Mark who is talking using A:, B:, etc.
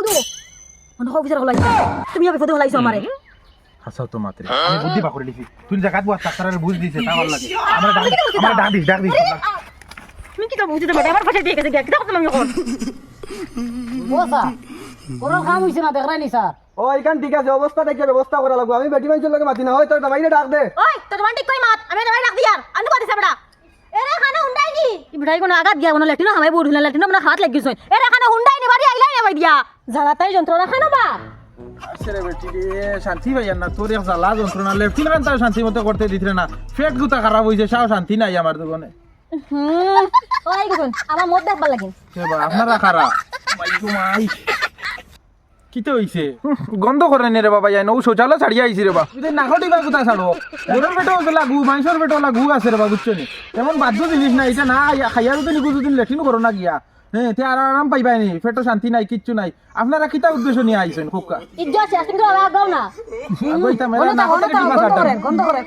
A: বুদু মন অফিসার হলাইছো তুমি বিপদে হলাইছো আমারে
B: হাসাও তো মাত্রে আমি বুদ্ধি বা করে লিখি তুই জায়গা বুয়া ডাক্তারের বুঝ দিছে তা ভালো লাগে আমরা ডাক দিস
A: তুমি কি তো বুঝতে পারবে আমার পাশে দিয়ে গেছে দেখো তুমি এখন
C: বসা কোন কাম হইছে না দেখ রাইনি স্যার
D: ও এখান ঠিক আছে অবস্থা দেখে ব্যবস্থা করা লাগবে আমি বেটি মানুষের লোকে মাতি না হয় তোর দামাইরে ডাক দে
A: ওই তো তোমার ঠিক কই মাত আমি তোমার ডাক দিয়ার আনু পাতি সাবড়া এরে খানা হুন্ডাই নি ইবড়াই কোন আগাত গিয়া কোন লেটিনো হামাই বড় লেটিনো মনে হাত লাগিছ এরে খানা হুন্ডাই নি বাড়ি আইলাই না বাই দিয়া জ্বালাতাই যন্ত্রণা খানো বা
B: আরে বেটি রে শান্তি ভাইয়া না তোর এক জ্বালা যন্ত্রণা লেফটিনেন্ট তাও শান্তি মতো করতে দিতে না পেট গুতা খারাপ হইছে সাও শান্তি নাই আমার দোকানে
A: ওই গুন আমার মত দেখবার লাগিন
B: বা আপনারা খারাপ মাই কিতে হইছে গন্ধ করে নে রে বাবা যাই নৌ শৌচালয় ছাড়িয়ে আইছি রে বা তুই না ঘটি বা কোথা ছাড়ো গরুর পেটেও লাগু মাংসের পেটেও লাগু আছে রে বা বুঝছো নি এমন বাধ্য জিনিস না এটা না খাইয়ারও তো নিকু দুদিন লেট্রিন করো না গিয়া হ্যাঁ তে আরাম পাইবাই নি পেটও শান্তি নাই কিচ্ছু নাই আপনারা কিতা উদ্দেশ্য নিয়ে আইছেন খোকা
A: ইজ্জত আছে তুমি তো আগাও না
B: কইতা মেলা না
A: গন্ধ করে